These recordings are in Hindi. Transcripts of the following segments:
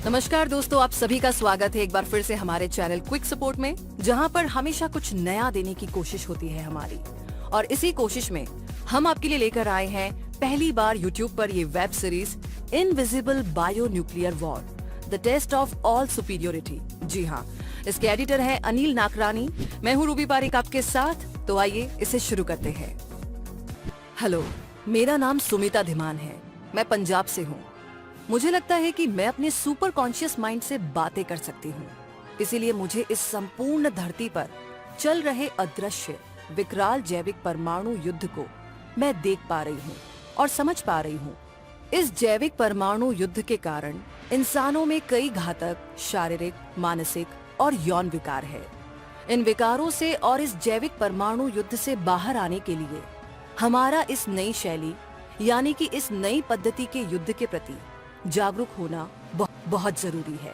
नमस्कार दोस्तों, आप सभी का स्वागत है एक बार फिर से हमारे चैनल क्विक सपोर्ट में, जहां पर हमेशा कुछ नया देने की कोशिश होती है हमारी। और इसी कोशिश में हम आपके लिए लेकर आए हैं पहली बार YouTube पर ये web series invisible bio nuclear war, the test of all superiority. जी हाँ, इसके एडिटर है अनिल नाकरानी। मैं हूँ रूबी पारिक आपके साथ। तो आइए इसे शुरू करते हैं। हेलो, मेरा नाम सुमिता धीमान है। मैं पंजाब से हूँ। मुझे लगता है कि मैं अपने सुपर कॉन्शियस माइंड से बातें कर सकती हूँ, इसीलिए मुझे इस संपूर्ण धरती पर चल रहे अदृश्य विकराल जैविक परमाणु युद्ध को मैं देख पा रही हूँ और समझ पा रही हूँ। इस जैविक परमाणु युद्ध के कारण इंसानों में कई घातक शारीरिक, मानसिक और यौन विकार है। इन विकारों से और इस जैविक परमाणु युद्ध से बाहर आने के लिए हमारा इस नई शैली यानी कि इस नई पद्धति के युद्ध के प्रति जागरूक होना बहुत जरूरी है।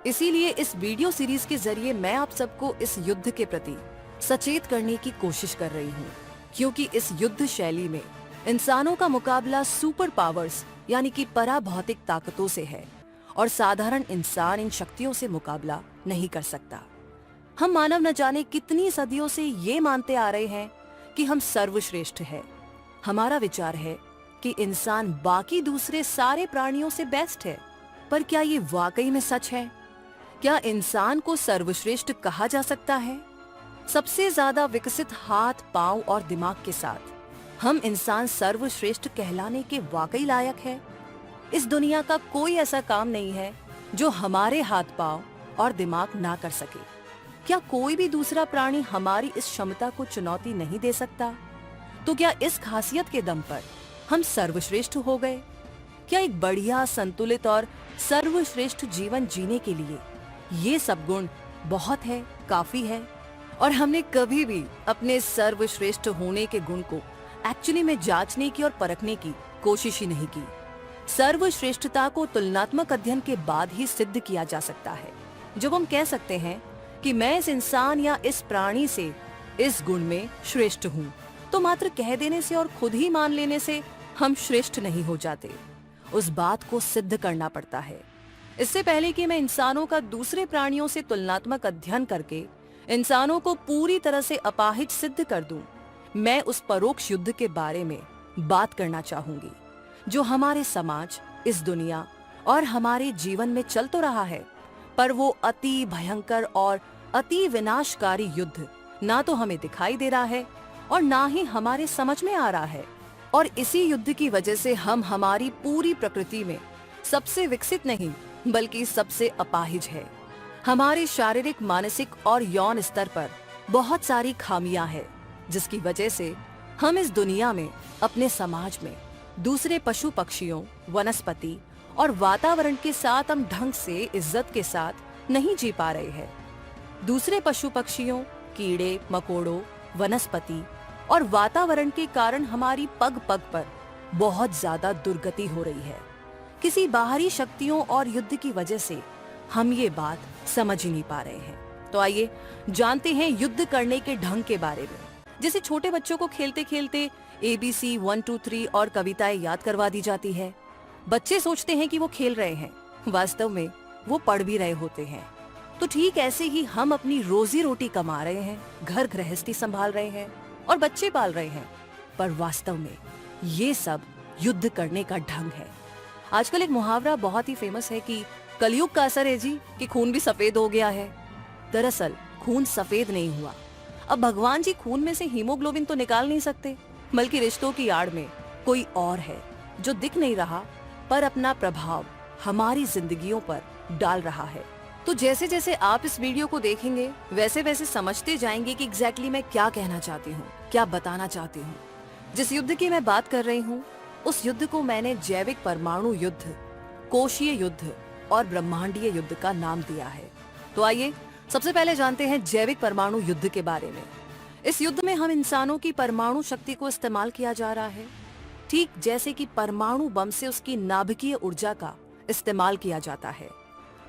इसीलिए इस वीडियो सीरीज के जरिए मैं आप सबको इस युद्ध के प्रति सचेत करने की कोशिश कर रही हूँ, क्योंकि इस युद्ध शैली में इंसानों का मुकाबला सुपर पावर्स यानी कि पराभौतिक ताकतों से है और साधारण इंसान इन शक्तियों से मुकाबला नहीं कर सकता। हम मानव न जाने कितनी सदियों से ये मानते आ रहे हैं कि हम सर्वश्रेष्ठ हैं। हमारा विचार है कि इंसान बाकी दूसरे सारे प्राणियों से बेस्ट है, पर क्या ये वाकई में सच है? क्या इंसान को सर्वश्रेष्ठ कहा जा सकता है? सबसे ज्यादा विकसित हाथ, पांव और दिमाग के साथ हम इंसान सर्वश्रेष्ठ कहलाने के वाकई लायक है? इस दुनिया का कोई ऐसा काम नहीं है जो हमारे हाथ, पांव और दिमाग ना कर सके। क्या कोई भी दूसरा प्राणी हमारी इस क्षमता को चुनौती नहीं दे सकता? तो क्या इस खासियत के दम पर हम सर्वश्रेष्ठ हो गए? क्या एक बढ़िया, संतुलित और सर्वश्रेष्ठ जीवन जीने के लिए ये सब गुण बहुत है, काफी है? और हमने कभी भी अपने सर्वश्रेष्ठ होने के गुण को एक्चुअली में जांचने की और परखने की कोशिश ही नहीं की। सर्वश्रेष्ठता को तुलनात्मक अध्ययन के बाद ही सिद्ध किया जा सकता है। जब हम कह सकते हैं कि मैं इस इंसान या इस प्राणी से इस गुण में श्रेष्ठ हूँ, तो मात्र कह देने से और खुद ही मान लेने से हम श्रेष्ठ नहीं हो जाते। उस बात को सिद्ध करना पड़ता है। इससे पहले कि मैं इंसानों का दूसरे प्राणियों से तुलनात्मक अध्ययन करके इंसानों को पूरी तरह से अपाहिज सिद्ध कर दूं, मैं उस परोक्ष युद्ध के बारे में बात करना चाहूंगी, जो हमारे समाज, इस दुनिया और हमारे जीवन में चल तो रहा है, पर वो अति भयंकर और अति विनाशकारी युद्ध ना तो हमें दिखाई दे रहा है और ना ही हमारे समझ में आ रहा है। और इसी युद्ध की वजह से हम हमारी पूरी प्रकृति में सबसे विकसित नहीं बल्कि सबसे अपाहिज है। हमारे शारीरिक, मानसिक और यौन स्तर पर बहुत सारी खामियां हैं, जिसकी वजह से हम इस दुनिया में, अपने समाज में दूसरे पशु पक्षियों, वनस्पति और वातावरण के साथ हम ढंग से, इज्जत के साथ नहीं जी पा रहे हैं। दूसरे पशु पक्षियों, कीड़े मकोड़ों, वनस्पति और वातावरण के कारण हमारी पग पग पर बहुत ज्यादा दुर्गति हो रही है। किसी बाहरी शक्तियों और युद्ध की वजह से हम ये बात समझ ही नहीं पा रहे हैं। तो आइए जानते हैं युद्ध करने के ढंग के बारे में। जैसे छोटे बच्चों को खेलते खेलते ABC 1 2 3 और कविताएं याद करवा दी जाती है। बच्चे सोचते हैं कि वो खेल रहे हैं, वास्तव में वो पढ़ भी रहे होते हैं। तो ठीक ऐसे ही हम अपनी रोजी रोटी कमा रहे हैं, घर गृहस्थी संभाल रहे हैं और बच्चे पाल रहे हैं, पर वास्तव में ये सब युद्ध करने का ढंग है। आजकल एक मुहावरा बहुत ही फेमस है कि कलयुग का असर है जी कि खून भी सफेद हो गया है। दरअसल खून सफेद नहीं हुआ। अब भगवान जी खून में से हीमोग्लोबिन तो निकाल नहीं सकते, बल्कि रिश्तों की आड़ में कोई और है जो दिख नहीं रहा पर अपना प्रभाव हमारी जिंदगियों पर डाल रहा है। तो जैसे जैसे आप इस वीडियो को देखेंगे, वैसे वैसे समझते जाएंगे कि एग्जैक्टली मैं क्या कहना चाहती हूँ, क्या बताना चाहती हूँ। जिस युद्ध की मैं बात कर रही हूँ, उस युद्ध को मैंने जैविक परमाणु युद्ध, कोशीय युद्ध और ब्रह्मांडीय युद्ध का नाम दिया है। तो आइए सबसे पहले जानते हैं जैविक परमाणु युद्ध के बारे में। इस युद्ध में हम इंसानों की परमाणु शक्ति को इस्तेमाल किया जा रहा है, ठीक जैसे कि परमाणु बम से उसकी नाभिकीय ऊर्जा का इस्तेमाल किया जाता है।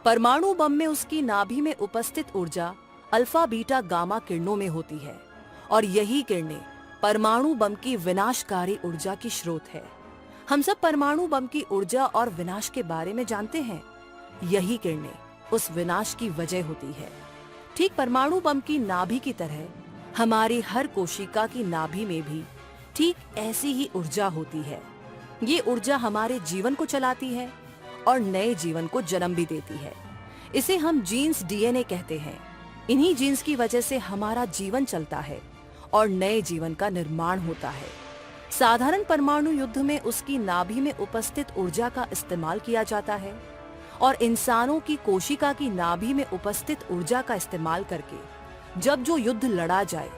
परमाणु बम में उसकी नाभि में उपस्थित ऊर्जा अल्फा, बीटा, गामा किरणों में होती है और यही किरणें परमाणु बम की विनाशकारी ऊर्जा की स्रोत है। हम सब परमाणु बम की ऊर्जा और विनाश के बारे में जानते हैं। यही किरणें उस विनाश की वजह होती है। ठीक परमाणु बम की नाभि की तरह हमारी हर कोशिका की नाभि में भी ठीक ऐसी ही ऊर्जा होती है। ये ऊर्जा हमारे जीवन को चलाती है और नए जीवन को जन्म भी देती है। इसे हम जीन्स डीएनए कहते हैं। इन्हीं जीन्स की वजह से हमारा जीवन चलता है और नए जीवन का निर्माण होता है। साधारण परमाणु युद्ध में उसकी नाभि में उपस्थित ऊर्जा का इस्तेमाल किया जाता है और इंसानों की कोशिका की नाभि में उपस्थित ऊर्जा का इस्तेमाल करके जब जो युद्ध लड़ा जाए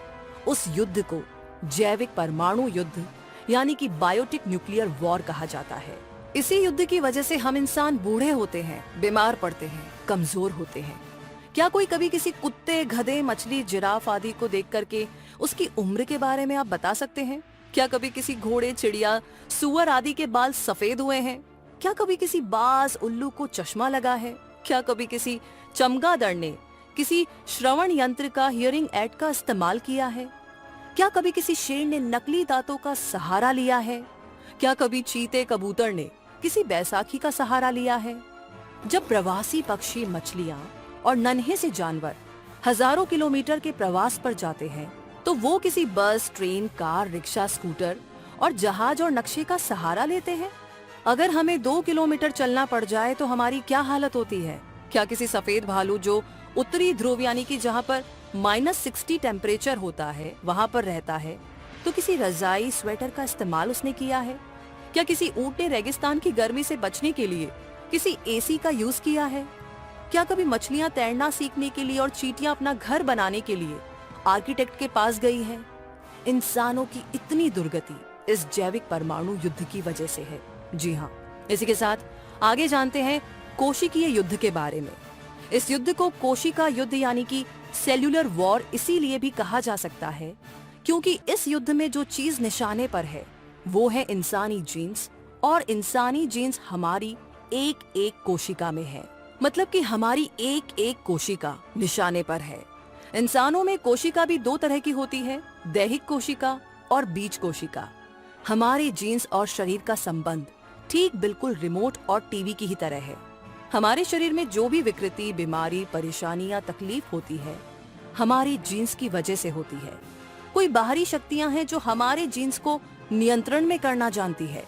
उस युद्ध को जैविक परमाणु युद्ध यानी कि बायोटिक न्यूक्लियर वॉर कहा जाता है। इसी युद्ध की वजह से हम इंसान बूढ़े होते हैं, बीमार पड़ते हैं, कमजोर होते हैं। क्या कोई कभी किसी कुत्ते, गधे, मछली, जिराफ आदि को देख करके उसकी उम्र के बारे में आप बता सकते हैं? क्या कभी किसी घोड़े, चिड़िया, सुअर आदि के बाल सफेद हुए हैं? क्या कभी किसी बाज, उल्लू को चश्मा लगा है? क्या कभी किसी चमगादड़ ने किसी श्रवण यंत्र का, हियरिंग एड का इस्तेमाल किया है? क्या कभी किसी शेर ने नकली दांतों का सहारा लिया है? क्या कभी चीते, कबूतर ने किसी बैसाखी का सहारा लिया है? जब प्रवासी पक्षी, मछलियां और नन्हे से जानवर हजारों किलोमीटर के प्रवास पर जाते हैं तो वो किसी बस, ट्रेन, कार, रिक्शा, स्कूटर और जहाज और नक्शे का सहारा लेते हैं। अगर हमें 2 किलोमीटर चलना पड़ जाए तो हमारी क्या हालत होती है? क्या किसी सफेद भालू जो उत्तरी ध्रुव यानी कि जहाँ पर -60 टेम्परेचर होता है वहाँ पर रहता है, तो किसी रजाई, स्वेटर का इस्तेमाल उसने किया है? क्या किसी ऊंट ने रेगिस्तान की गर्मी से बचने के लिए किसी एसी का यूज किया है? क्या कभी मछलियां तैरना सीखने के लिए और चींटियां अपना घर बनाने के लिए आर्किटेक्ट के पास गई है? इंसानों की इतनी दुर्गति इस जैविक परमाणु युद्ध की वजह से है। जी हाँ, इसी के साथ आगे जानते हैं कोशिकीय युद्ध के बारे में। इस युद्ध को कोशिका युद्ध यानी कि सेल्यूलर वॉर इसीलिए भी कहा जा सकता है क्योंकि इस युद्ध में जो चीज निशाने पर है वो है इंसानी जीन्स, और इंसानी जीन्स हमारी एक एक कोशिका में है। मतलब कि हमारी एक एक कोशिका निशाने पर है। इंसानों में कोशिका भी 2 तरह की होती है, दैहिक कोशिका और बीज कोशिका। हमारे जीन्स और शरीर का संबंध ठीक बिल्कुल रिमोट और टीवी की ही तरह है। हमारे शरीर में जो भी विकृति, बीमारी, परेशानी या तकलीफ होती है हमारी जीन्स की वजह से होती है। कोई बाहरी शक्तियां हैं जो हमारे जीन्स को नियंत्रण में करना जानती है।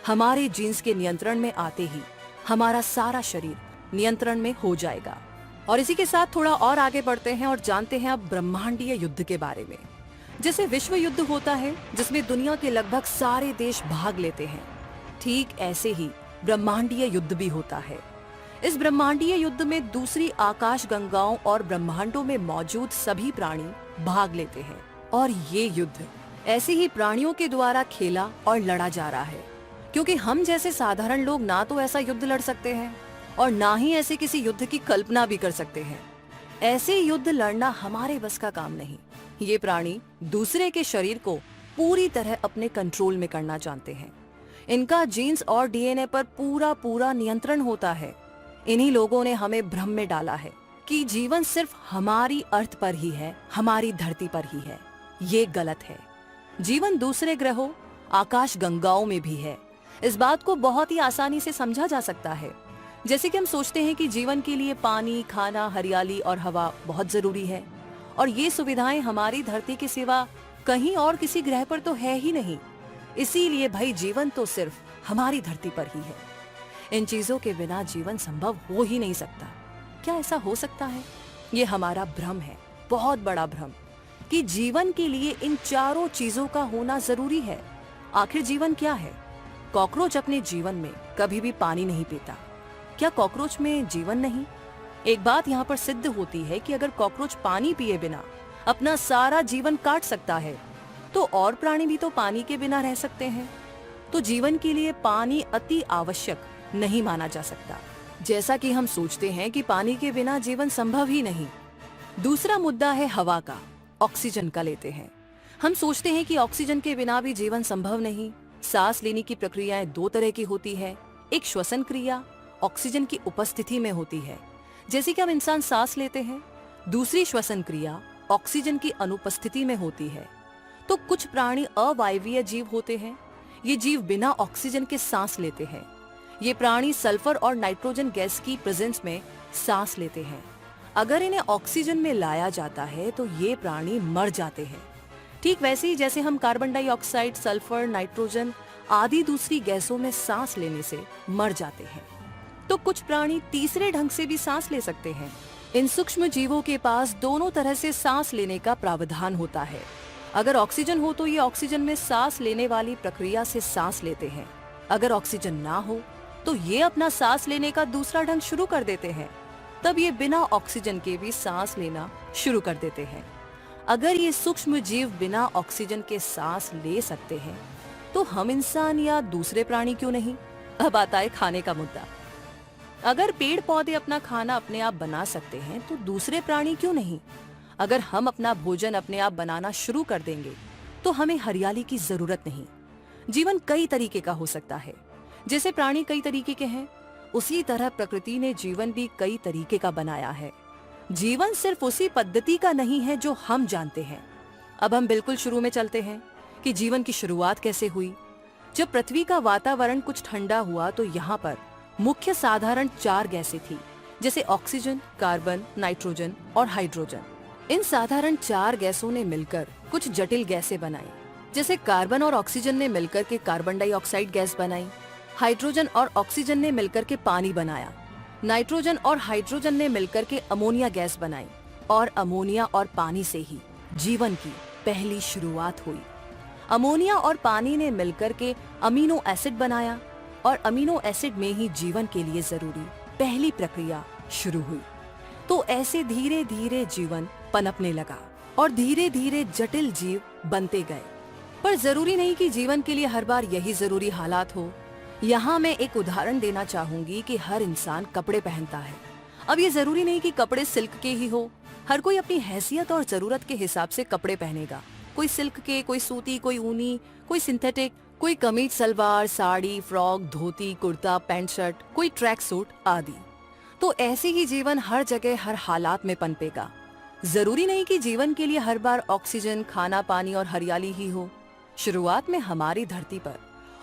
हमारे जीन्स के नियंत्रण में आते ही हमारा सारा शरीर नियंत्रण में हो जाएगा। और इसी के साथ थोड़ा और आगे बढ़ते हैं और जानते हैं अब ब्रह्मांडीय युद्ध के बारे में। जैसे विश्व युद्ध होता है जिसमें दुनिया के लगभग सारे देश भाग लेते हैं, ठीक ऐसे ही ब्रह्मांडीय युद्ध भी होता है। इस ब्रह्मांडीय युद्ध में दूसरी आकाश गंगाओं और ब्रह्मांडों में मौजूद सभी प्राणी भाग लेते हैं और ये युद्ध ऐसे ही प्राणियों के द्वारा खेला और लड़ा जा रहा है, क्योंकि हम जैसे साधारण लोग ना तो ऐसा युद्ध लड़ सकते हैं और ना ही ऐसे किसी युद्ध की कल्पना भी कर सकते हैं। ऐसे युद्ध लड़ना हमारे बस का काम नहीं। ये प्राणी दूसरे के शरीर को पूरी तरह अपने कंट्रोल में करना जानते हैं। इनका जीन्स और डीएनए पर पूरा नियंत्रण होता है। इन्हीं लोगों ने हमें भ्रम में डाला है कि जीवन सिर्फ हमारी अर्थ पर ही है, हमारी धरती पर ही है। ये गलत है। जीवन दूसरे ग्रहों, आकाश गंगाओं में भी है। इस बात को बहुत ही आसानी से समझा जा सकता है। जैसे कि हम सोचते हैं कि जीवन के लिए पानी, खाना, हरियाली और हवा बहुत जरूरी है और ये सुविधाएं हमारी धरती के सिवा कहीं और किसी ग्रह पर तो है ही नहीं। इसीलिए भाई जीवन तो सिर्फ हमारी धरती पर ही है। इन चीजों के बिना जीवन संभव हो ही नहीं सकता। क्या ऐसा हो सकता है? ये हमारा भ्रम है, बहुत बड़ा भ्रम, कि जीवन के लिए इन चारों चीजों का होना जरूरी है। आखिर जीवन क्या है? कॉकरोच अपने जीवन में कभी भी पानी नहीं पीता। क्या कॉकरोच में जीवन नहीं? एक बात यहाँ पर सिद्ध होती है कि अगर कॉकरोच पानी पिए बिना अपना सारा जीवन काट सकता है तो और प्राणी भी तो पानी के बिना रह सकते हैं। तो जीवन के लिए पानी अति आवश्यक नहीं माना जा सकता, जैसा कि हम सोचते हैं कि पानी के बिना जीवन संभव ही नहीं। दूसरा मुद्दा है हवा का, ऑक्सीजन का लेते हैं। हम सोचते हैं कि ऑक्सीजन के बिना भी जीवन संभव नहीं। सांस लेने की प्रक्रियाएं 2 तरह की होती है। एक श्वसन क्रिया ऑक्सीजन की उपस्थिति में होती है, जैसे कि हम इंसान सांस लेते हैं। दूसरी श्वसन क्रिया ऑक्सीजन की अनुपस्थिति में होती है। तो कुछ प्राणी अवायवीय जीव होते हैं। ये जीव बिना ऑक्सीजन के सांस लेते हैं। ये प्राणी सल्फर और नाइट्रोजन गैस की प्रेजेंस में सांस लेते हैं। अगर इन्हें ऑक्सीजन में लाया जाता है तो ये प्राणी मर जाते हैं। ठीक वैसे ही जैसे हम कार्बन डाइऑक्साइड, सल्फर, नाइट्रोजन आदि दूसरी गैसों में सांस लेने से मर जाते हैं, तो कुछ प्राणी तीसरे ढंग से भी सांस ले सकते हैं। इन सूक्ष्म जीवों के पास दोनों तरह से सांस लेने का प्रावधान होता है। अगर ऑक्सीजन हो तो ये ऑक्सीजन में सांस लेने वाली प्रक्रिया से सांस लेते हैं। अगर ऑक्सीजन ना हो तो ये अपना सांस लेने का दूसरा ढंग शुरू कर देते हैं। तब ये बिना ऑक्सीजन के भी सांस लेना शुरू कर देते हैं। अगर ये सूक्ष्म जीव बिना ऑक्सीजन के सांस ले सकते हैं तो हम इंसान या दूसरे प्राणी क्यों नहीं? अब आता है खाने का मुद्दा। अगर पेड़ पौधे अपना खाना अपने आप बना सकते हैं तो दूसरे प्राणी क्यों नहीं? अगर हम अपना भोजन अपने आप बनाना शुरू कर देंगे तो हमें हरियाली की जरूरत नहीं। जीवन कई तरीके का हो सकता है। जैसे प्राणी कई तरीके के हैं, उसी तरह प्रकृति ने जीवन भी कई तरीके का बनाया है। जीवन सिर्फ उसी पद्धति का नहीं है जो हम जानते हैं। अब हम बिल्कुल शुरू में चलते हैं कि जीवन की शुरुआत कैसे हुई। जब पृथ्वी का वातावरण कुछ ठंडा हुआ तो यहाँ पर मुख्य साधारण 4 गैसें थी, जैसे ऑक्सीजन, कार्बन, नाइट्रोजन और हाइड्रोजन। इन साधारण 4 गैसों ने मिलकर कुछ जटिल गैसें बनाई। जैसे कार्बन और ऑक्सीजन ने मिलकर के कार्बन डाइऑक्साइड गैस बनाई, हाइड्रोजन और ऑक्सीजन ने मिलकर के पानी बनाया, नाइट्रोजन और हाइड्रोजन ने मिलकर के अमोनिया गैस बनाई, और अमोनिया और पानी से ही जीवन की पहली शुरुआत हुई। अमोनिया और पानी ने मिलकर के अमीनो एसिड बनाया, और अमीनो एसिड में ही जीवन के लिए जरूरी पहली प्रक्रिया शुरू हुई। तो ऐसे धीरे धीरे जीवन पनपने लगा और धीरे धीरे जटिल जीव बनते गए। पर जरूरी नहीं कि जीवन के लिए हर बार यही जरूरी हालात हो। यहाँ मैं एक उदाहरण देना चाहूंगी कि हर इंसान कपड़े पहनता है। अब ये जरूरी नहीं कि कपड़े सिल्क के ही हो। हर कोई अपनी हैसियत और जरूरत के हिसाब से कपड़े पहनेगा। कोई सिल्क के, कोई सूती, कोई ऊनी, कोई सिंथेटिक, कोई कमीज सलवार, साड़ी, फ्रॉक, धोती, कुर्ता, पैंट शर्ट, कोई ट्रैक सूट आदि। तो ऐसे ही जीवन हर जगह हर हालात में पनपेगा। जरूरी नहीं कि जीवन के लिए हर बार ऑक्सीजन, खाना, पानी और हरियाली ही हो। शुरुआत में हमारी धरती पर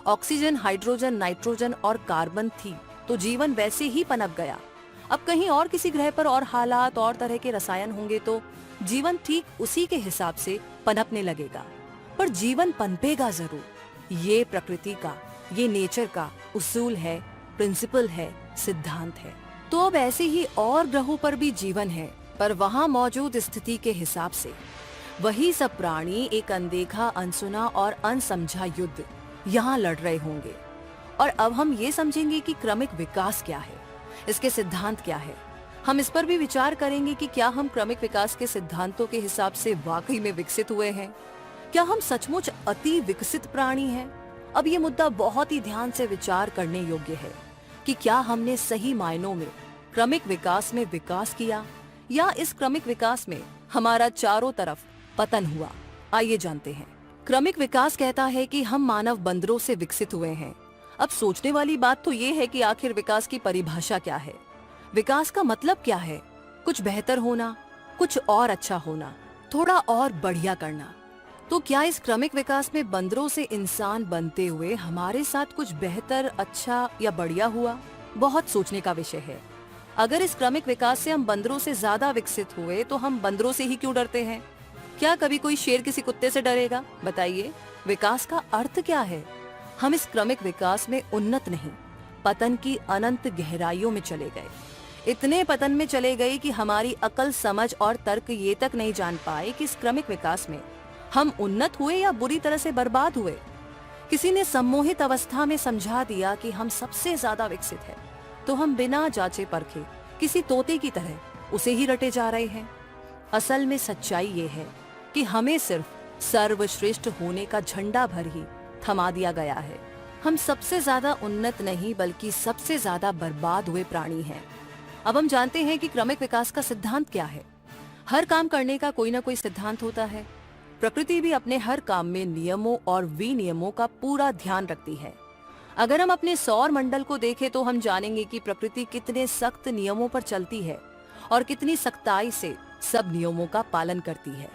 ऑक्सीजन, हाइड्रोजन, नाइट्रोजन और कार्बन थी, तो जीवन वैसे ही पनप गया। अब कहीं और किसी ग्रह पर और हालात और तरह के रसायन होंगे तो जीवन ठीक उसी के हिसाब से पनपने लगेगा। पर जीवन पनपेगा जरूर। ये प्रकृति का, ये नेचर का उसूल है, प्रिंसिपल है, सिद्धांत है। तो अब ऐसे ही और ग्रहों पर भी जीवन है, पर वहाँ मौजूद स्थिति के हिसाब से वही सब प्राणी एक अनदेखा, अनसुना और अनसमझा युद्ध यहाँ लड़ रहे होंगे। और अब हम ये समझेंगे कि क्रमिक विकास क्या है, इसके सिद्धांत क्या है। हम इस पर भी विचार करेंगे कि क्या हम क्रमिक विकास के सिद्धांतों के हिसाब से वाकई में विकसित हुए हैं? क्या हम सचमुच अति विकसित प्राणी हैं? अब ये मुद्दा बहुत ही ध्यान से विचार करने योग्य है कि क्या हमने सही मायनों में क्रमिक विकास में विकास किया, या इस क्रमिक विकास में हमारा चारों तरफ पतन हुआ। आइए जानते हैं। क्रमिक विकास कहता है कि हम मानव बंदरों से विकसित हुए हैं। अब सोचने वाली बात तो ये है कि आखिर विकास की परिभाषा क्या है? विकास का मतलब क्या है? कुछ बेहतर होना, कुछ और अच्छा होना, थोड़ा और बढ़िया करना। तो क्या इस क्रमिक विकास में बंदरों से इंसान बनते हुए हमारे साथ कुछ बेहतर, अच्छा या बढ़िया हुआ? बहुत सोचने का विषय है। अगर इस क्रमिक विकास से हम बंदरों से ज्यादा विकसित हुए तो हम बंदरों से ही क्यों डरते हैं? क्या कभी कोई शेर किसी कुत्ते से डरेगा? बताइए, विकास का अर्थ क्या है? हम इस क्रमिक विकास में उन्नत नहीं, पतन की अनंत गहराइयों में चले गए। इतने पतन में चले गए कि हमारी अकल, समझ और तर्क ये तक नहीं जान पाए कि इस क्रमिक विकास में हम उन्नत हुए या बुरी तरह से बर्बाद हुए। किसी ने सम्मोहित अवस्था में समझा दिया कि हम सबसे ज्यादा विकसित हैं, तो हम बिना जांचे परखे किसी तोते की तरह उसे ही रटे जा रहे हैं। असल में सच्चाई ये है कि हमें सिर्फ सर्वश्रेष्ठ होने का झंडा भर ही थमा दिया गया है। हम सबसे ज्यादा उन्नत नहीं बल्कि सबसे ज्यादा बर्बाद हुए प्राणी हैं। अब हम जानते हैं कि क्रमिक विकास का सिद्धांत क्या है। हर काम करने का कोई ना कोई सिद्धांत होता है। प्रकृति भी अपने हर काम में नियमों और विनियमों का पूरा ध्यान रखती है। अगर हम अपने सौर मंडल को देखें तो हम जानेंगे कि प्रकृति कितने सख्त नियमों पर चलती है और कितनी सख्ताई से सब नियमों का पालन करती है।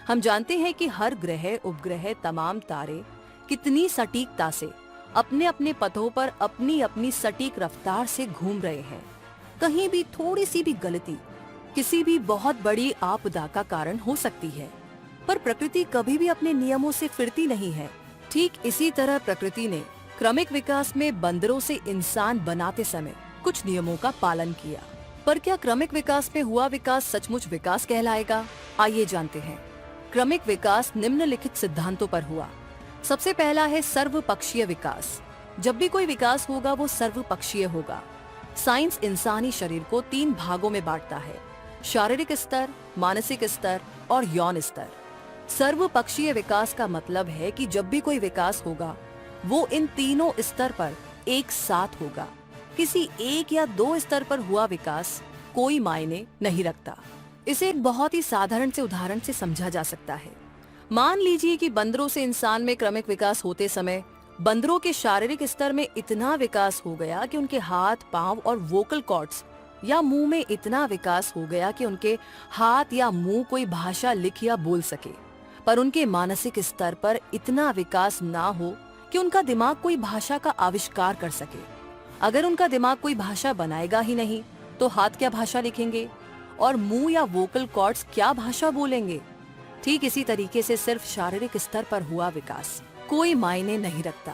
हम जानते हैं कि हर ग्रह, उपग्रह, तमाम तारे कितनी सटीकता से अपने अपने पथों पर अपनी अपनी सटीक रफ्तार से घूम रहे हैं। कहीं भी थोड़ी सी भी गलती किसी भी बहुत बड़ी आपदा का कारण हो सकती है। पर प्रकृति कभी भी अपने नियमों से फिरती नहीं है। ठीक इसी तरह प्रकृति ने क्रमिक विकास में बंदरों से इंसान बनाते समय कुछ नियमों का पालन किया। पर क्या क्रमिक विकास में हुआ विकास सचमुच विकास कहलाएगा? आइए जानते हैं। क्रमिक विकास निम्नलिखित सिद्धांतों पर हुआ। सबसे पहला है सर्वपक्षीय विकास। जब भी कोई विकास होगा वो सर्वपक्षीय होगा। साइंस इंसानी शरीर को 3 भागों में बांटता है: शारीरिक स्तर, मानसिक स्तर और यौन स्तर। सर्वपक्षीय विकास का मतलब है कि जब भी कोई विकास होगा वो इन तीनों स्तर पर एक साथ होगा। किसी एक या 2 स्तर पर हुआ विकास कोई मायने नहीं रखता। इसे एक बहुत ही साधारण से उदाहरण से समझा जा सकता है। मान लीजिए कि बंदरों से इंसान में क्रमिक विकास होते समय बंदरों के शारीरिक स्तर में इतना विकास हो गया कि उनके हाथ, पांव और वोकल कॉर्ड्स या मुंह में इतना विकास हो गया कि उनके हाथ या मुंह कोई भाषा लिख या बोल सके। पर उनके मानसिक स्तर पर इतना विकास ना हो कि उनका दिमाग कोई भाषा का आविष्कार कर सके। अगर उनका दिमाग कोई भाषा बनाएगा ही नहीं तो हाथ क्या भाषा लिखेंगे और मुंह या वोकल कॉर्ड्स क्या भाषा बोलेंगे? ठीक इसी तरीके से सिर्फ शारीरिक स्तर पर हुआ विकास कोई मायने नहीं रखता।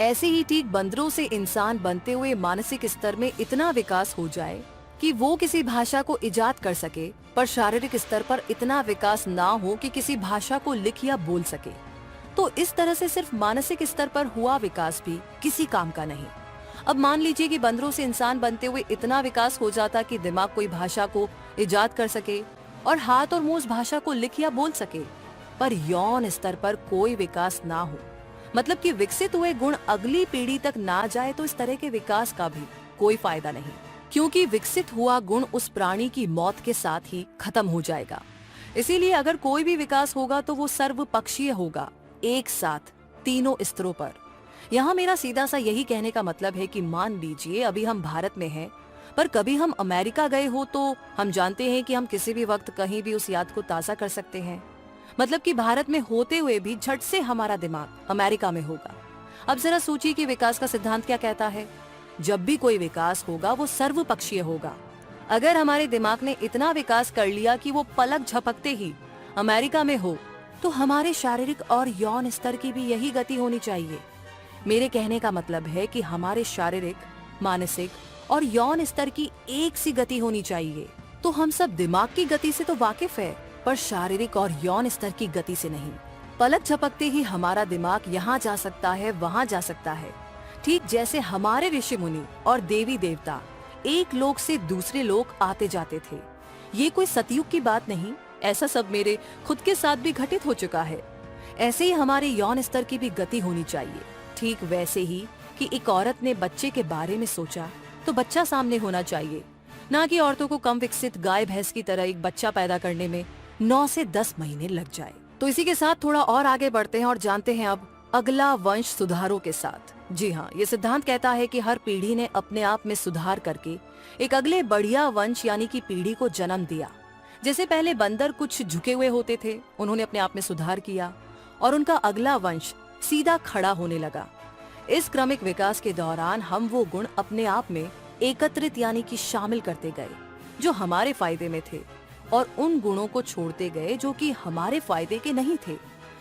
ऐसे ही ठीक बंदरों से इंसान बनते हुए मानसिक स्तर में इतना विकास हो जाए कि वो किसी भाषा को इजाद कर सके, पर शारीरिक स्तर पर इतना विकास ना हो कि किसी भाषा को लिख या बोल सके, तो इस तरह से सिर्फ मानसिक स्तर पर हुआ विकास भी किसी काम का नहीं। अब मान लीजिए कि बंदरों से इंसान बनते हुए इतना विकास हो जाता कि दिमाग कोई भाषा को इजाद कर सके और हाथ और मुंह उस भाषा को लिख या बोल सके, पर यौन स्तर पर कोई विकास ना हो, मतलब कि विकसित हुए गुण अगली पीढ़ी तक ना जाए, तो इस तरह के विकास का भी कोई फायदा नहीं, क्योंकि विकसित हुआ गुण उस प्राणी की मौत के साथ ही खत्म हो जाएगा। इसीलिए अगर कोई भी विकास होगा तो वो सर्वपक्षीय होगा, एक साथ तीनों स्तरों पर। यहाँ मेरा सीधा सा यही कहने का मतलब है कि मान लीजिए अभी हम भारत में हैं, पर कभी हम अमेरिका गए हो तो हम जानते हैं कि हम किसी भी वक्त कहीं भी उस याद को ताज़ा कर सकते हैं। मतलब कि भारत में होते हुए भी झट से हमारा दिमाग अमेरिका में होगा। अब जरा सोचिए कि विकास का सिद्धांत क्या कहता है। जब भी कोई विकास होगा वो सर्वपक्षीय होगा। अगर हमारे दिमाग ने इतना विकास कर लिया कि वो पलक झपकते ही अमेरिका में हो, तो हमारे शारीरिक और यौन स्तर की भी यही गति होनी चाहिए। मेरे कहने का मतलब है कि हमारे शारीरिक, मानसिक और यौन स्तर की एक सी गति होनी चाहिए। तो हम सब दिमाग की गति से तो वाकिफ है, पर शारीरिक और यौन स्तर की गति से नहीं। पलक झपकते ही हमारा दिमाग यहाँ जा सकता है, वहाँ जा सकता है, ठीक जैसे हमारे ऋषि मुनि और देवी देवता एक लोक से दूसरे लोक आते जाते थे। ये कोई सतयुग की बात नहीं, ऐसा सब मेरे खुद के साथ भी घटित हो चुका है। ऐसे ही हमारे यौन स्तर की भी गति होनी चाहिए। ठीक वैसे ही कि एक औरत ने बच्चे के बारे में सोचा तो बच्चा सामने होना चाहिए, ना कि औरतों को कम विकसित गाय भैंस की तरह एक बच्चा पैदा करने में 9 से 10 महीने लग जाए। तो इसी के साथ थोड़ा और आगे बढ़ते हैं और जानते हैं अब अगला वंश सुधारों के साथ। जी हाँ, ये सिद्धांत कहता है कि हर पीढ़ी ने अपने आप में सुधार करके एक अगले बढ़िया वंश यानी कि पीढ़ी को जन्म दिया। जैसे पहले बंदर कुछ झुके हुए होते थे, उन्होंने अपने आप में सुधार किया और उनका अगला वंश सीधा खड़ा होने लगा। इस क्रमिक विकास के दौरान हम वो गुण अपने आप में एकत्रित यानी कि शामिल करते गए जो हमारे फायदे में थे, और उन गुणों को छोड़ते गए जो कि हमारे फायदे के नहीं थे।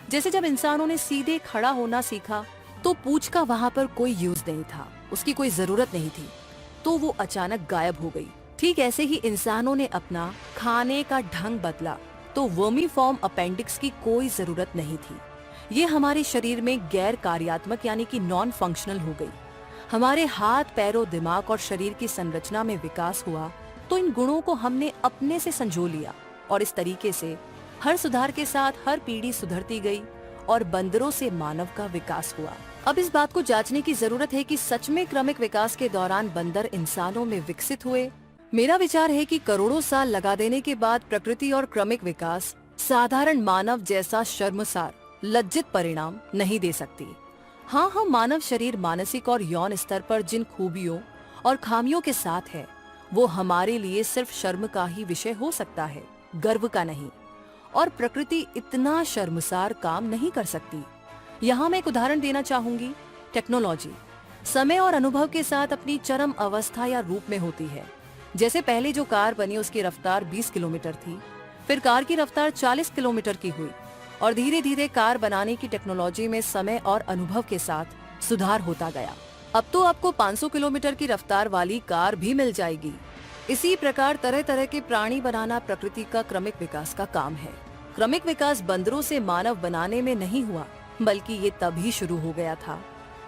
जैसे जब इंसानों ने सीधे खड़ा होना सीखा तो पूंछ का वहाँ पर कोई यूज नहीं था, उसकी कोई जरूरत नहीं थी, तो वो अचानक गायब हो गई। ठीक ऐसे ही इंसानों ने अपना खाने का ढंग बदला तो वर्मीफॉर्म अपेंडिक्स की कोई जरूरत नहीं थी। ये हमारे शरीर में गैर कार्यात्मक यानी कि नॉन फंक्शनल हो गई। हमारे हाथ, पैरों, दिमाग और शरीर की संरचना में विकास हुआ तो इन गुणों को हमने अपने से संजो लिया, और इस तरीके से हर सुधार के साथ हर पीढ़ी सुधरती गई और बंदरों से मानव का विकास हुआ। अब इस बात को जांचने की जरूरत है कि सच में क्रमिक विकास के दौरान बंदर इंसानों में विकसित हुए। मेरा विचार है कि करोड़ों साल लगा देने के बाद प्रकृति और क्रमिक विकास साधारण मानव जैसा शर्मसार, लज्जित परिणाम नहीं दे सकती। हाँ, हम मानव शरीर मानसिक और यौन स्तर पर जिन खूबियों और खामियों के साथ है वो हमारे लिए सिर्फ शर्म का ही विषय हो सकता है, गर्व का नहीं। और प्रकृति इतना शर्मसार काम नहीं कर सकती। यहाँ मैं एक उदाहरण देना चाहूंगी। टेक्नोलॉजी समय और अनुभव के साथ अपनी चरम अवस्था या रूप में होती है। जैसे पहले जो कार बनी उसकी रफ्तार 20 किलोमीटर थी, फिर कार की रफ्तार 40 किलोमीटर की हुई और धीरे धीरे कार बनाने की टेक्नोलॉजी में समय और अनुभव के साथ सुधार होता गया। अब तो आपको 500 किलोमीटर की रफ्तार वाली कार भी मिल जाएगी। इसी प्रकार तरह तरह के प्राणी बनाना प्रकृति का क्रमिक विकास का काम है। क्रमिक विकास बंदरों से मानव बनाने में नहीं हुआ, बल्कि ये तभी शुरू हो गया था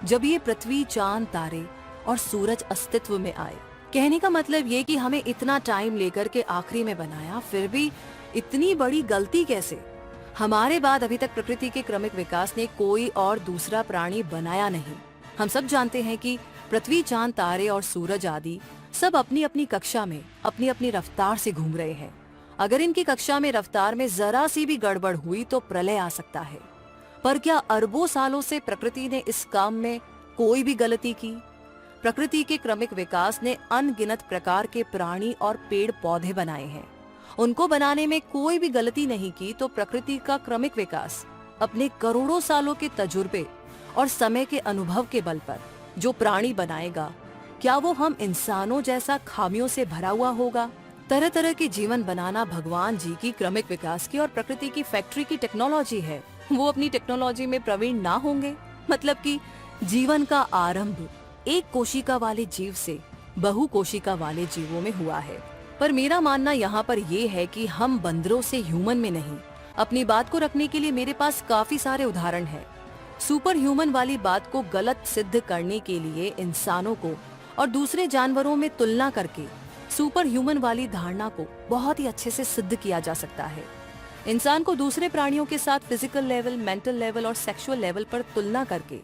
जब ये पृथ्वी, चांद, तारे और सूरज अस्तित्व में आए। कहने का मतलब ये कि हमें इतना टाइम लेकर के आखिरी में बनाया, फिर भी इतनी बड़ी गलती कैसे? हमारे बाद अभी तक प्रकृति के क्रमिक विकास ने कोई और दूसरा प्राणी बनाया नहीं। हम सब जानते हैं कि पृथ्वी, चांद, तारे और सूरज आदि सब अपनी अपनी कक्षा में अपनी अपनी रफ्तार से घूम रहे हैं। अगर इनकी कक्षा में रफ्तार में जरा सी भी गड़बड़ हुई तो प्रलय आ सकता है। पर क्या अरबों सालों से प्रकृति ने इस काम में कोई भी गलती की? प्रकृति के क्रमिक विकास ने अनगिनत प्रकार के प्राणी और पेड़ पौधे बनाए हैं। उनको बनाने में कोई भी गलती नहीं की तो प्रकृति का क्रमिक विकास अपने करोड़ों सालों के तजुर्बे और समय के अनुभव के बल पर जो प्राणी बनाएगा, क्या वो हम इंसानों जैसा खामियों से भरा हुआ होगा? तरह तरह के जीवन बनाना भगवान जी की क्रमिक विकास की और प्रकृति की फैक्ट्री की टेक्नोलॉजी है। वो अपनी टेक्नोलॉजी में प्रवीण ना होंगे? मतलब कि जीवन का आरंभ एक कोशिका वाले जीव से बहु कोशिका वाले जीवों में हुआ है। पर मेरा मानना यहाँ पर ये है कि हम बंदरों से ह्यूमन में नहीं। अपनी बात को रखने के लिए मेरे पास काफी सारे उदाहरण हैं। सुपर ह्यूमन वाली बात को गलत सिद्ध करने के लिए इंसानों को और दूसरे जानवरों में तुलना करके सुपर ह्यूमन वाली धारणा को बहुत ही अच्छे से सिद्ध किया जा सकता है। इंसान को दूसरे प्राणियों के साथ फिजिकल लेवल, मेंटल लेवल और सेक्सुअल लेवल पर तुलना करके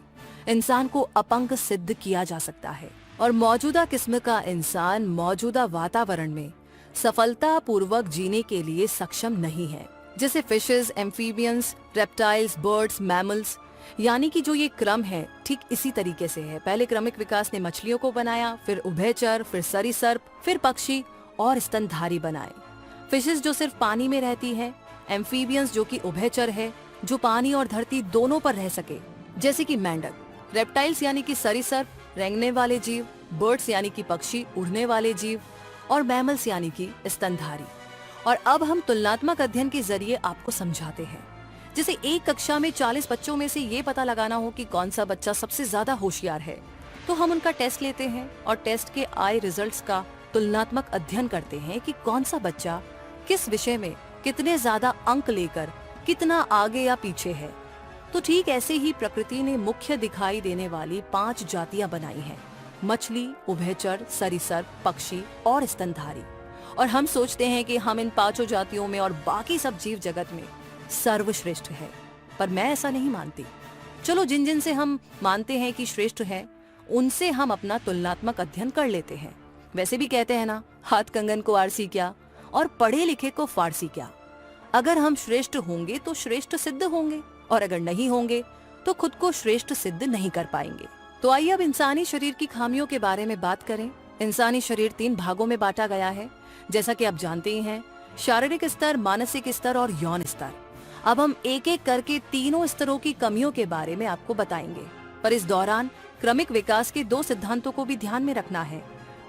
इंसान को अपंग सिद्ध किया जा सकता है और मौजूदा किस्म का इंसान मौजूदा वातावरण में सफलता पूर्वक जीने के लिए सक्षम नहीं है। जैसे fishes, amphibians, reptiles, birds, mammals, यानी कि जो ये क्रम है ठीक इसी तरीके से है। पहले क्रमिक विकास ने मछलियों को बनाया, फिर उभयचर, फिर सरीसृप, फिर पक्षी और स्तनधारी बनाए। फिशेस जो सिर्फ पानी में रहती है, एम्फीबियंस जो कि उभयचर है, जो पानी और धरती दोनों पर रह सके, जैसे कि मेंढक। रेप्टाइल्स यानी कि सरीसृप, रेंगने वाले जीव। बर्ड्स यानी कि पक्षी, उड़ने वाले जीव। और मैमल्स यानी कि स्तनधारी। और अब हम तुलनात्मक अध्ययन के जरिए आपको समझाते हैं। जैसे एक कक्षा में 40 बच्चों में से ये पता लगाना हो कि कौन सा बच्चा सबसे ज्यादा होशियार है, तो हम उनका टेस्ट लेते हैं और टेस्ट के आए रिजल्ट्स का तुलनात्मक अध्ययन करते हैं कि कौन सा बच्चा किस विषय में कितने ज्यादा अंक लेकर कितना आगे या पीछे है। तो ठीक ऐसे ही प्रकृति ने मुख्य दिखाई देने वाली 5 जातियां बनाई हैं: मछली, उभयचर, सरीसृप, पक्षी और स्तनधारी। और हम सोचते हैं कि हम इन 5 जातियों में और बाकी सब जीव जगत में सर्वश्रेष्ठ है, पर मैं ऐसा नहीं मानती। चलो, जिन जिन से हम मानते हैं कि श्रेष्ठ है, उनसे हम अपना तुलनात्मक अध्ययन कर लेते हैं। वैसे भी कहते हैं ना, हाथ कंगन को आरसी क्या और पढ़े लिखे को फारसी क्या। अगर हम श्रेष्ठ होंगे तो श्रेष्ठ सिद्ध होंगे, और अगर नहीं होंगे तो खुद को श्रेष्ठ सिद्ध नहीं कर पाएंगे। तो आइए अब इंसानी शरीर की खामियों के बारे में बात करें। इंसानी शरीर 3 भागों में बांटा गया है, जैसा कि आप जानते ही हैं: शारीरिक स्तर, मानसिक स्तर और यौन स्तर। अब हम एक एक करके तीनों स्तरों की कमियों के बारे में आपको बताएंगे, पर इस दौरान क्रमिक विकास के 2 सिद्धांतों को भी ध्यान में रखना है।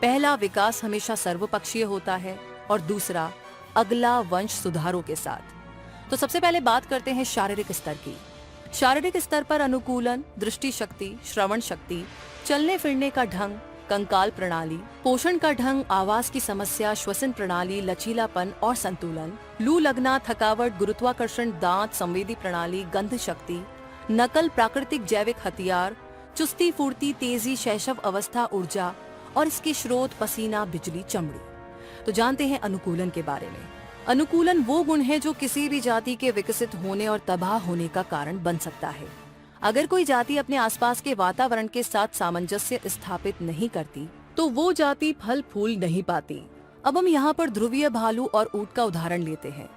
पहला, विकास हमेशा सर्वपक्षीय होता है, और दूसरा, अगला वंश सुधारों के साथ। तो सबसे पहले बात करते हैं शारीरिक स्तर की। शारीरिक स्तर पर अनुकूलन, दृष्टि शक्ति, श्रवण शक्ति, चलने फिरने का ढंग, कंकाल प्रणाली, पोषण का ढंग, आवाज की समस्या, श्वसन प्रणाली, लचीलापन और संतुलन, लू लगना, थकावट, गुरुत्वाकर्षण, दांत, संवेदी प्रणाली, गंध शक्ति, नकल, प्राकृतिक जैविक हथियार, चुस्ती फुर्ती, तेजी, शैशव अवस्था, ऊर्जा और इसके स्रोत, पसीना, बिजली, चमड़ी। तो जानते हैं अनुकूलन के बारे में। अनुकूलन वो गुण है जो किसी भी जाति के विकसित होने और तबाह होने का कारण बन सकता है। अगर कोई जाति अपने आसपास के वातावरण के साथ सामंजस्य स्थापित नहीं करती तो वो जाति फल फूल नहीं पाती। अब हम यहाँ पर ध्रुवीय भालू और ऊंट का उदाहरण लेते हैं।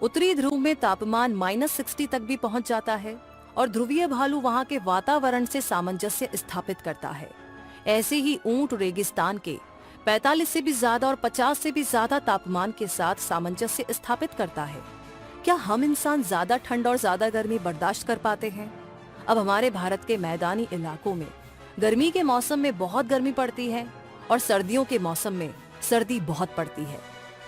उत्तरी ध्रुव में तापमान -60 तक भी पहुँच जाता है और ध्रुवीय भालू वहाँ के वातावरण से सामंजस्य स्थापित करता है। ऐसे ही ऊंट रेगिस्तान के 45 से भी ज्यादा और 50 से भी ज्यादा तापमान के साथ सामंजस्य स्थापित करता है। क्या हम इंसान ज्यादा ठंड और ज्यादा गर्मी बर्दाश्त कर पाते हैं? अब हमारे भारत के मैदानी इलाकों में गर्मी के मौसम में बहुत गर्मी पड़ती है और सर्दियों के मौसम में सर्दी बहुत पड़ती है।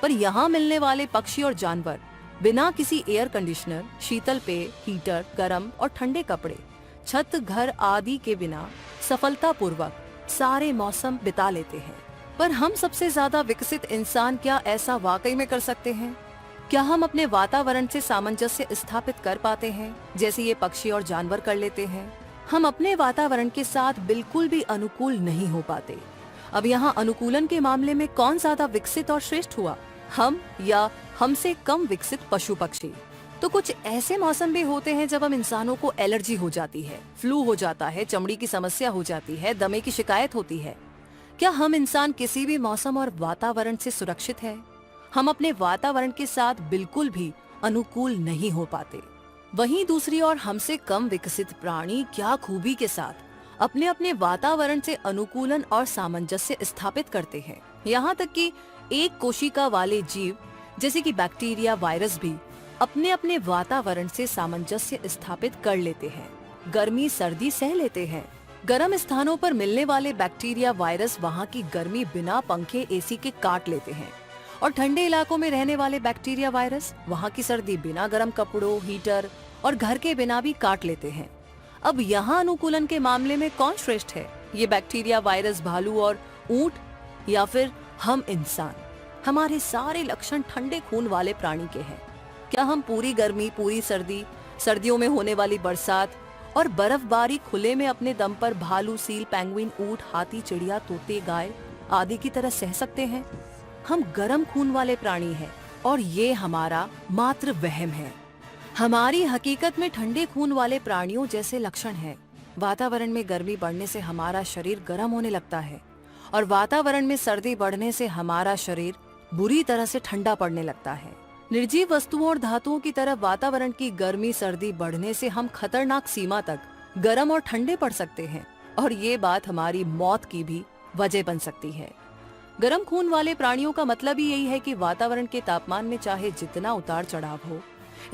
पर यहाँ मिलने वाले पक्षी और जानवर बिना किसी एयर कंडीशनर, शीतल पेय, हीटर, गर्म और ठंडे कपड़े, छत, घर आदि के बिना सफलतापूर्वक सारे मौसम बिता लेते हैं। पर हम सबसे ज्यादा विकसित इंसान क्या ऐसा वाकई में कर सकते हैं? क्या हम अपने वातावरण से सामंजस्य स्थापित कर पाते हैं जैसे ये पक्षी और जानवर कर लेते हैं? हम अपने वातावरण के साथ बिल्कुल भी अनुकूल नहीं हो पाते। अब यहाँ अनुकूलन के मामले में कौन ज्यादा विकसित और श्रेष्ठ हुआ, हम या हमसे कम विकसित पशु पक्षी? तो कुछ ऐसे मौसम भी होते हैं जब हम इंसानों को एलर्जी हो जाती है, फ्लू हो जाता है, चमड़ी की समस्या हो जाती है, दमे की शिकायत होती है। क्या हम इंसान किसी भी मौसम और वातावरण से सुरक्षित है? हम अपने वातावरण के साथ बिल्कुल भी अनुकूल नहीं हो पाते। वहीं दूसरी ओर हमसे कम विकसित प्राणी क्या खूबी के साथ अपने अपने वातावरण से अनुकूलन और सामंजस्य स्थापित करते हैं। यहाँ तक कि एक कोशिका वाले जीव जैसे कि बैक्टीरिया, वायरस भी अपने अपने वातावरण से सामंजस्य स्थापित कर लेते हैं। गर्मी सर्दी सह लेते हैं। गर्म स्थानों पर मिलने वाले बैक्टीरिया, वायरस वहाँ की गर्मी बिना पंखे, एसी के काट लेते हैं और ठंडे इलाकों में रहने वाले बैक्टीरिया, वायरस वहाँ की सर्दी बिना गर्म कपड़ों, हीटर और घर के बिना भी काट लेते हैं। अब यहाँ अनुकूलन के मामले में कौन श्रेष्ठ है? ये बैक्टीरिया, वायरस, भालू और ऊंट, या फिर हम इंसान? हमारे सारे लक्षण ठंडे खून वाले प्राणी के हैं। क्या हम पूरी गर्मी, पूरी सर्दी, सर्दियों में होने वाली बरसात और बर्फबारी खुले में अपने दम पर भालू, सील, पेंगुइन, ऊंट, हाथी, चिड़िया, तोते, गाय आदि की तरह सह सकते हैं? हम गर्म खून वाले प्राणी हैं और ये हमारा मात्र वहम है। हमारी हकीकत में ठंडे खून वाले प्राणियों जैसे लक्षण हैं। वातावरण में गर्मी बढ़ने से हमारा शरीर गर्म होने लगता है और वातावरण में सर्दी बढ़ने से हमारा शरीर बुरी तरह से ठंडा पड़ने लगता है। निर्जीव वस्तुओं और धातुओं की तरह वातावरण की गर्मी सर्दी बढ़ने से हम खतरनाक सीमा तक गर्म और ठंडे पड़ सकते हैं और ये बात हमारी मौत की भी वजह बन सकती है। गर्म खून वाले प्राणियों का मतलब ही यही है कि वातावरण के तापमान में चाहे जितना उतार चढ़ाव हो,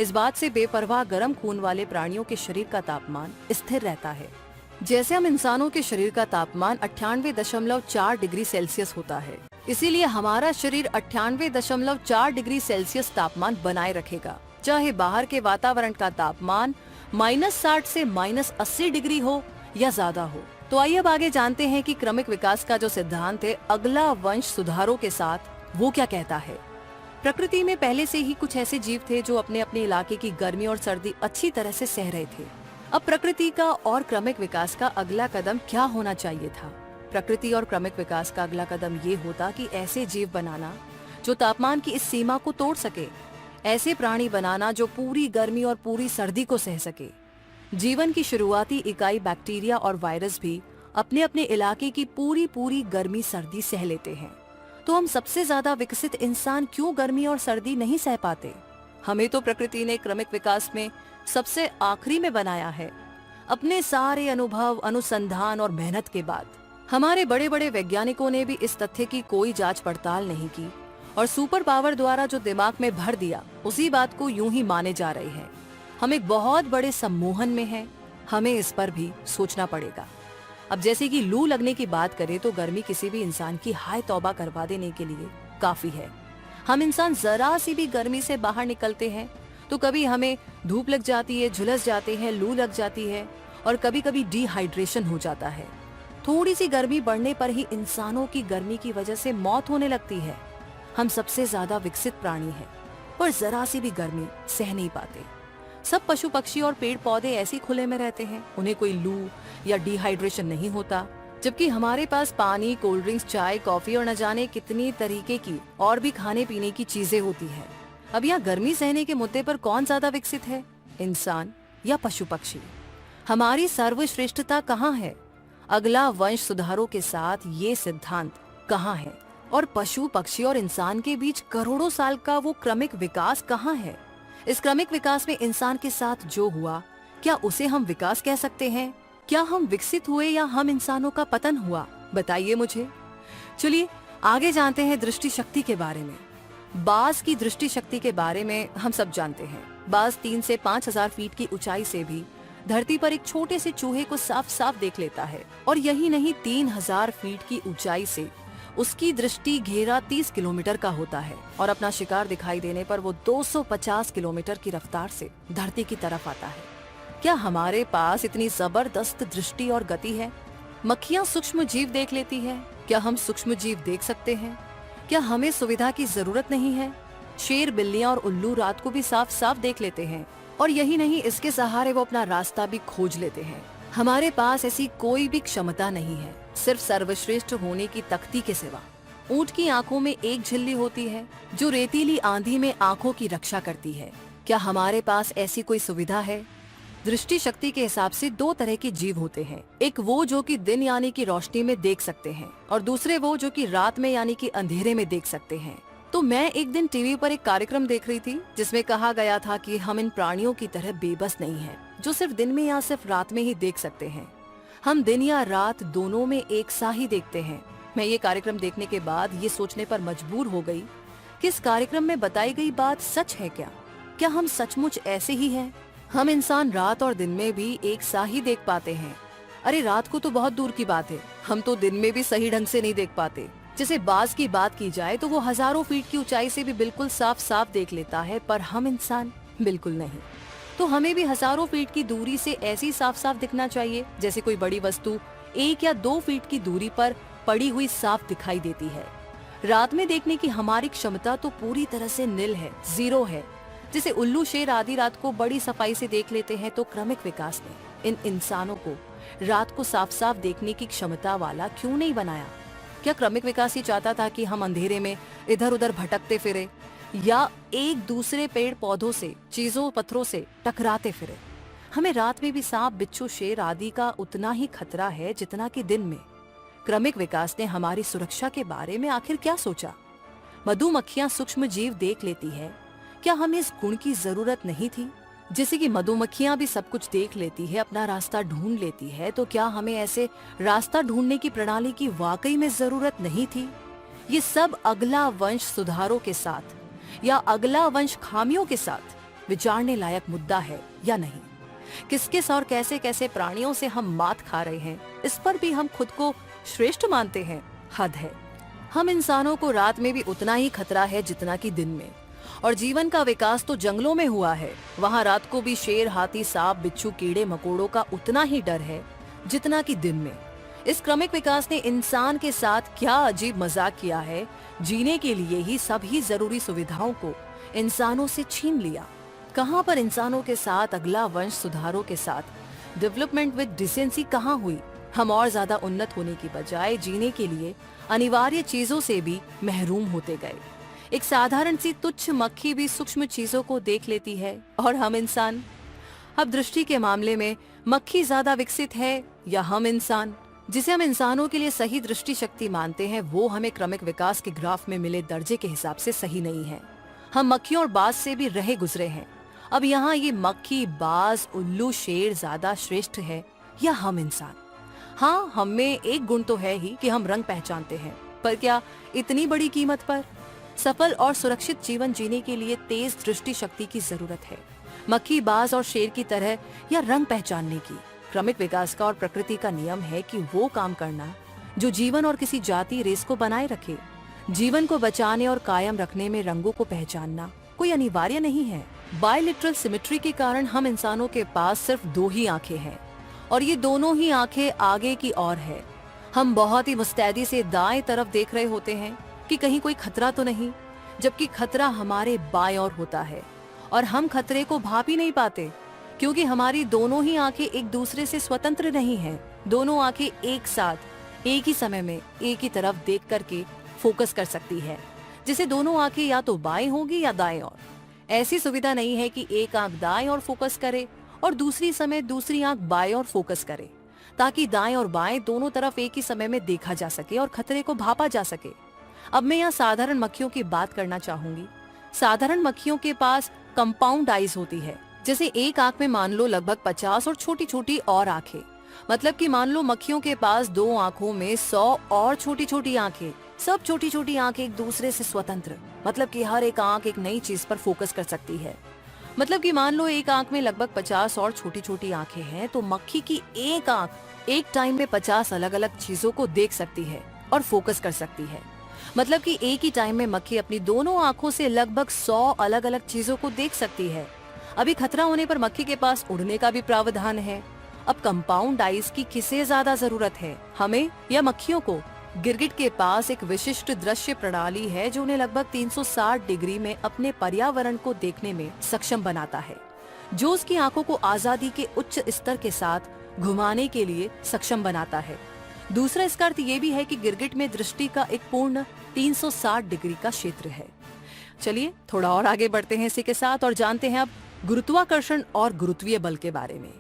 इस बात से बेपरवाह गर्म खून वाले प्राणियों के शरीर का तापमान स्थिर रहता है। जैसे हम इंसानों के शरीर का तापमान 98.4 डिग्री सेल्सियस होता है, इसीलिए हमारा शरीर 98.4 डिग्री सेल्सियस तापमान बनाए रखेगा, चाहे बाहर के वातावरण का तापमान -60 से -80 डिग्री हो या ज्यादा हो। तो आइए अब आगे जानते हैं कि क्रमिक विकास का जो सिद्धांत है अगला वंश सुधारों के साथ, वो क्या कहता है। प्रकृति में पहले से ही कुछ ऐसे जीव थे जो अपने अपने इलाके की गर्मी और सर्दी अच्छी तरह से सह रहे थे। अब प्रकृति का और क्रमिक विकास का अगला कदम क्या होना चाहिए था? प्रकृति और क्रमिक विकास का अगला कदम ये होता कि ऐसे जीव बनाना जो तापमान की इस सीमा को तोड़ सके, ऐसे प्राणी बनाना जो पूरी गर्मी और पूरी सर्दी को सह सके। जीवन की शुरुआती इकाई बैक्टीरिया और वायरस भी अपने अपने इलाके की पूरी गर्मी सर्दी सह लेते हैं। तो हम सबसे ज्यादा विकसित इंसान क्यों गर्मी और सर्दी नहीं सह पाते? हमें तो प्रकृति ने क्रमिक विकास में सबसे आखिरी में बनाया है। अपने सारे अनुभव, अनुसंधान और मेहनत के बाद हमारे बड़े बड़े वैज्ञानिकों ने भी इस तथ्य की कोई जांच पड़ताल नहीं की और सुपर पावर द्वारा जो दिमाग में भर दिया उसी बात को यूं ही माने जा रहे हैं। हम एक बहुत बड़े सम्मोहन में हैं, हमें इस पर भी सोचना पड़ेगा। अब जैसे कि लू लगने की बात करें तो गर्मी किसी भी इंसान की हाय तौबा करवा देने के लिए काफी है। हम इंसान जरा सी भी गर्मी से बाहर निकलते हैं तो कभी हमें धूप लग जाती है, झुलस जाते हैं, लू लग जाती है और कभी कभी डिहाइड्रेशन हो जाता है। थोड़ी सी गर्मी बढ़ने पर ही इंसानों की गर्मी की वजह से मौत होने लगती है। हम सबसे ज्यादा विकसित प्राणी हैं पर जरा सी भी गर्मी सह नहीं पाते। सब पशु पक्षी और पेड़ पौधे ऐसे खुले में रहते हैं, उन्हें कोई लू या डिहाइड्रेशन नहीं होता, जबकि हमारे पास पानी, कोल्ड ड्रिंक्स, चाय, कॉफी और न जाने कितनी तरीके की और भी खाने पीने की चीजें होती हैं। अब यहाँ गर्मी सहने के मुद्दे पर कौन ज्यादा विकसित है, इंसान या पशु पक्षी? हमारी सर्वश्रेष्ठता कहाँ है? अगला वंश सुधारों के साथ ये सिद्धांत कहाँ है? और पशु पक्षी और इंसान के बीच करोड़ों साल का वो क्रमिक विकास कहाँ है? इस क्रमिक विकास में इंसान के साथ जो हुआ, क्या उसे हम विकास कह सकते हैं? क्या हम विकसित हुए या हम इंसानों का पतन हुआ? बताइए मुझे। चलिए आगे जानते हैं दृष्टि शक्ति के बारे में। बाज की दृष्टि शक्ति के बारे में हम सब जानते हैं। बाज 3 से 5 हजार फीट की ऊंचाई से भी धरती पर एक छोटे से चूहे को साफ साफ देख लेता है। और यही नहीं, 3000 फीट की ऊंचाई से उसकी दृष्टि घेरा 30 किलोमीटर का होता है और अपना शिकार दिखाई देने पर वो 250 किलोमीटर की रफ्तार से धरती की तरफ आता है। क्या हमारे पास इतनी जबरदस्त दृष्टि और गति है? मक्खियाँ सूक्ष्म जीव देख लेती है, क्या हम सूक्ष्म जीव देख सकते हैं? क्या हमें सुविधा की जरूरत नहीं है? शेर, बिल्लियां और उल्लू रात को भी साफ साफ देख लेते हैं और यही नहीं, इसके सहारे वो अपना रास्ता भी खोज लेते हैं। हमारे पास ऐसी कोई भी क्षमता नहीं है, सिर्फ सर्वश्रेष्ठ होने की तख्ती के सिवा। ऊंट की आंखों में एक झिल्ली होती है जो रेतीली आंधी में आंखों की रक्षा करती है। क्या हमारे पास ऐसी कोई सुविधा है? दृष्टि शक्ति के हिसाब से 2 तरह के जीव होते हैं, एक वो जो कि दिन यानी कि रोशनी में देख सकते हैं और दूसरे वो जो कि रात में यानी कि अंधेरे में देख सकते हैं। तो मैं एक दिन टीवी पर एक कार्यक्रम देख रही थी जिसमें कहा गया था कि हम इन प्राणियों की तरह बेबस नहीं हैं, जो सिर्फ दिन में या सिर्फ रात में ही देख सकते हैं। हम दिन या रात दोनों में एक सा ही देखते हैं। मैं ये कार्यक्रम देखने के बाद ये सोचने पर मजबूर हो गई कि इस कार्यक्रम में बताई गई बात सच है क्या? क्या हम सचमुच ऐसे ही हैं? हम इंसान रात और दिन में भी एक सा ही देख पाते हैं। अरे रात को तो बहुत दूर की बात है, हम तो दिन में भी सही ढंग से नहीं देख पाते। जैसे बाज की बात की जाए तो वो हजारों फीट की ऊंचाई से भी बिल्कुल साफ साफ देख लेता है, पर हम इंसान बिल्कुल नहीं। तो हमें भी हजारों फीट की दूरी से ऐसी साफ साफ दिखना चाहिए जैसे कोई बड़ी वस्तु 1 या 2 फीट की दूरी पर पड़ी हुई साफ दिखाई देती है। रात में देखने की हमारी क्षमता तो पूरी तरह से निल है, जीरो है। जैसे उल्लू, शेर आदि रात को बड़ी सफाई से देख लेते हैं, तो क्रमिक विकास ने इन इंसानों को रात को साफ साफ देखने की क्षमता वाला क्यों नहीं बनाया? क्या क्रमिक विकास ही चाहता था कि हम अंधेरे में इधर उधर भटकते फिरे या एक दूसरे पेड़ पौधों से, चीजों पत्थरों से टकराते फिरे? हमें रात में भी सांप, बिच्छू, शेर आदि का उतना ही खतरा है जितना कि दिन में। क्रमिक विकास ने हमारी सुरक्षा के बारे में आखिर क्या सोचा? मधुमक्खियां सूक्ष्म जीव देख लेती है, क्या हमें इस गुण की जरूरत नहीं थी? जैसे कि मधुमक्खियां भी सब कुछ देख लेती है, अपना रास्ता ढूंढ लेती है, तो क्या हमें ऐसे रास्ता ढूंढने की प्रणाली की वाकई में जरूरत नहीं थी? ये सब अगला वंश सुधारों के साथ या अगला वंश खामियों के साथ विचारने लायक मुद्दा है या नहीं? किस किस और कैसे कैसे प्राणियों से हम मात खा रहे हैं, इस पर भी हम खुद को श्रेष्ठ मानते हैं। हद है। हम इंसानों को रात में भी उतना ही खतरा है जितना कि दिन में। और जीवन का विकास तो जंगलों में हुआ है, वहाँ रात को भी शेर, हाथी, सांप, बिच्छू, कीड़े मकोड़ों का उतना ही डर है जितना कि दिन में। इस क्रमिक विकास ने इंसान के साथ क्या अजीब मजाक किया है, जीने के लिए ही सभी जरूरी सुविधाओं को इंसानों से छीन लिया। कहाँ पर इंसानों के साथ अगला वंश सुधारों के साथ डेवलपमेंट विद डिसेंसी कहाँ हुई? हम और ज्यादा उन्नत होने की बजाय जीने के लिए अनिवार्य चीजों से भी महरूम होते गए। एक साधारण सी तुच्छ मक्खी भी सूक्ष्म चीजों को देख लेती है, और हम इंसान? अब दृष्टि के मामले में मक्खी ज्यादा विकसित है या हम इंसान? जिसे हम इंसानों के लिए सही दृष्टि शक्ति मानते हैं, वो हमें क्रमिक विकास के ग्राफ में मिले दर्जे के हिसाब से सही नहीं है। हम मक्खियों और बाज से भी रहे गुजरे हैं। अब यहाँ ये मक्खी, बाज, उल्लू, शेर ज्यादा श्रेष्ठ है या हम इंसान? हाँ, हमें एक गुण तो है ही कि हम रंग पहचानते हैं, पर क्या इतनी बड़ी कीमत पर? सफल और सुरक्षित जीवन जीने के लिए तेज दृष्टि शक्ति की जरूरत है, मक्खी, बाज और शेर की तरह या रंग पहचानने की। क्रमिक विकास का और प्रकृति का नियम है कि वो काम करना जो जीवन और किसी जाति, रेस को बनाए रखे। जीवन को बचाने और कायम रखने में रंगों को पहचानना कोई अनिवार्य नहीं है। बायलिटरल सिमेट्री के कारण हम इंसानों के पास सिर्फ 2 ही आंखें हैं, और ये दोनों ही आंखें आगे की ओर है। हम बहुत ही मुस्तैदी से दाएं तरफ देख रहे होते हैं कि कहीं कोई खतरा तो नहीं, जबकि खतरा हमारे बाएं ओर होता है, और हम खतरे को भाप ही नहीं पाते क्योंकि हमारी दोनों ही आंखें एक दूसरे से स्वतंत्र नहीं हैं। दोनों आंखें एक साथ एक ही समय में एक ही तरफ देख करके फोकस कर सकती है, जिसे दोनों आंखें या तो बाएं होगी या दाएं ओर। ऐसी सुविधा नहीं है कि एक आंख दाएं ओर फोकस करे और दूसरी समय दूसरी आंख बाएं ओर फोकस करे, ताकि दाएं और बाएं दोनों तरफ एक ही समय में देखा जा सके और खतरे को भापा जा सके। अब मैं यहाँ साधारण मक्खियों की बात करना चाहूंगी। साधारण मक्खियों के पास कंपाउंड आईज होती है, जैसे एक आंख में मान लो लगभग 50 और छोटी छोटी और आंखें। मतलब कि मान लो मक्खियों के पास 2 आंखों में 100 और छोटी छोटी आंखें, सब छोटी छोटी आंखें एक दूसरे से स्वतंत्र। मतलब कि हर एक आंख एक नई चीज पर फोकस कर सकती है। मतलब कि मान लो एक आंख में लगभग 50 और छोटी छोटी आंखें हैं, तो मक्खी की एक आंख एक टाइम में 50 अलग अलग चीजों को देख सकती है और फोकस कर सकती है। मतलब कि एक ही टाइम में मक्खी अपनी दोनों आंखों से लगभग 100 अलग अलग चीजों को देख सकती है। अभी खतरा होने पर मक्खी के पास उड़ने का भी प्रावधान है। अब कंपाउंड आइज की किसे ज्यादा जरूरत है, हमें या मक्खियों को? गिरगिट के पास एक विशिष्ट दृश्य प्रणाली है जो उन्हें लगभग 360 डिग्री में अपने पर्यावरण को देखने में सक्षम बनाता है, जो उसकी आंखों को आजादी के उच्च स्तर के साथ घुमाने के लिए सक्षम बनाता है। दूसरा इसका अर्थ ये भी है कि गिरगिट में दृष्टि का एक पूर्ण 360 डिग्री का क्षेत्र है। चलिए थोड़ा और आगे बढ़ते हैं इसी के साथ और जानते हैं अब गुरुत्वाकर्षण और गुरुत्वीय बल के बारे में।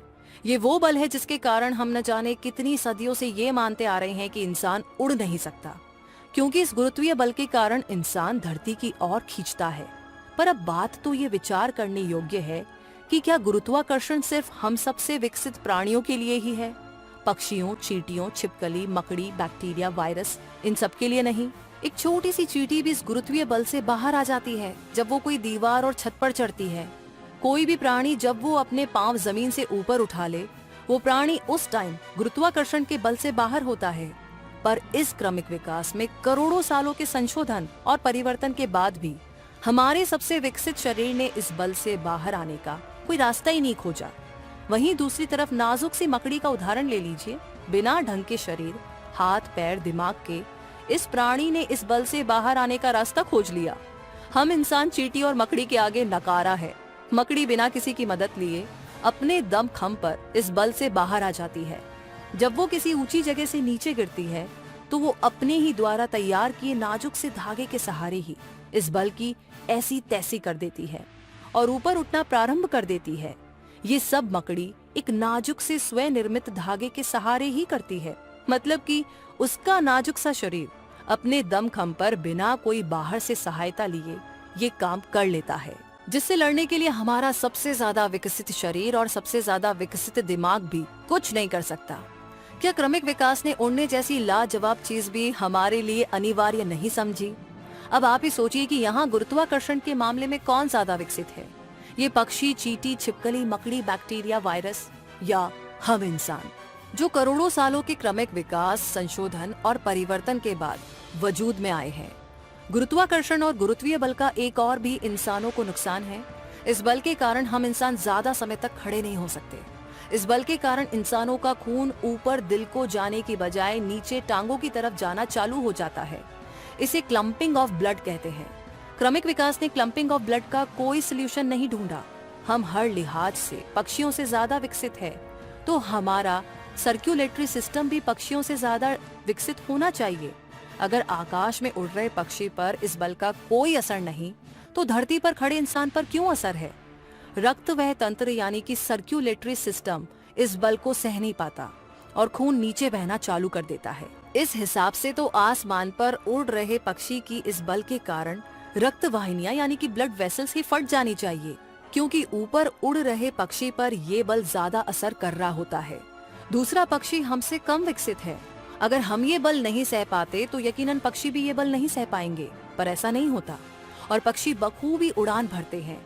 ये वो बल है जिसके कारण हम न जाने कितनी सदियों से ये मानते आ रहे हैं कि इंसान उड़ नहीं सकता, क्योंकि इस गुरुत्वीय बल के कारण इंसान धरती की ओर खींचता है। पर अब बात तो ये विचार करने योग्य है कि क्या गुरुत्वाकर्षण सिर्फ हम सबसे विकसित प्राणियों के लिए ही है? पक्षियों, चींटियों, छिपकली, मकड़ी, बैक्टीरिया, वायरस, इन सब के लिए नहीं? एक छोटी सी चींटी भी इस गुरुत्वीय बल से बाहर आ जाती है जब वो कोई दीवार और छत पर चढ़ती है। कोई भी प्राणी जब वो अपने पांव जमीन से ऊपर उठा ले, वो प्राणी उस टाइम गुरुत्वाकर्षण के बल से बाहर होता है। पर इस क्रमिक विकास में करोड़ों सालों के संशोधन और परिवर्तन के बाद भी हमारे सबसे विकसित शरीर ने इस बल से बाहर आने का कोई रास्ता ही नहीं खोजा। वहीं दूसरी तरफ नाजुक सी मकड़ी का उदाहरण ले लीजिए। बिना ढंग के शरीर, हाथ, पैर, दिमाग के इस प्राणी ने इस बल से बाहर आने का रास्ता खोज लिया। हम इंसान चींटी और मकड़ी के आगे नकारा है। मकड़ी बिना किसी की मदद लिए अपने दम खम पर इस बल से बाहर आ जाती है। जब वो किसी ऊंची जगह से नीचे गिरती है तो वो अपने ही द्वारा तैयार किए नाजुक से धागे के सहारे ही इस बल की ऐसी तैसी कर देती है और ऊपर उठना प्रारंभ कर देती है। ये सब मकड़ी एक नाजुक से स्वयं निर्मित धागे के सहारे ही करती है। मतलब कि उसका नाजुक सा शरीर अपने दम खम पर बिना कोई बाहर से सहायता लिए ये काम कर लेता है, जिससे लड़ने के लिए हमारा सबसे ज्यादा विकसित शरीर और सबसे ज्यादा विकसित दिमाग भी कुछ नहीं कर सकता। क्या क्रमिक विकास ने उड़ने जैसी लाजवाब चीज भी हमारे लिए अनिवार्य नहीं समझी? अब आप ही सोचिए कि यहाँ गुरुत्वाकर्षण के मामले में कौन ज्यादा विकसित है, ये पक्षी, चींटी, छिपकली, मकड़ी, बैक्टीरिया, वायरस या हम इंसान, जो करोड़ों सालों के क्रमिक विकास, संशोधन और परिवर्तन के बाद वजूद में आए हैं। गुरुत्वाकर्षण और गुरुत्वीय बल का एक और भी इंसानों को नुकसान है। इस बल के कारण हम इंसान ज्यादा समय तक खड़े नहीं हो सकते। इस बल के कारण इंसानों का खून ऊपर दिल को जाने की बजाय नीचे टांगों की तरफ जाना चालू हो जाता है। इसे क्लम्पिंग ऑफ ब्लड कहते हैं। क्रमिक विकास ने क्लम्पिंग ऑफ ब्लड का कोई सोल्यूशन नहीं ढूंढा। हम हर लिहाज से पक्षियों से ज्यादा विकसित है, तो हमारा सर्कुलेटरी सिस्टम भी पक्षियों से ज्यादा विकसित होना चाहिए। अगर आकाश में उड़ रहे पक्षी पर इस बल का कोई असर नहीं, तो धरती पर खड़े इंसान पर क्यों असर है? रक्त वह तंत्र यानी कि सर्कुलेटरी सिस्टम इस बल को सह नहीं पाता और खून नीचे बहना चालू कर देता है। इस हिसाब से तो आसमान पर उड़ रहे पक्षी की इस बल के कारण रक्त वाहिनियां यानी कि ब्लड वेसल्स ही फट जानी चाहिए, क्योंकि ऊपर उड़ रहे पक्षी पर ये बल ज्यादा असर कर रहा होता है। दूसरा पक्षी हमसे कम विकसित है। अगर हम ये बल नहीं सह पाते तो यकीनन पक्षी भी ये बल नहीं सह पाएंगे, पर ऐसा नहीं होता और पक्षी बखूबी उड़ान भरते हैं।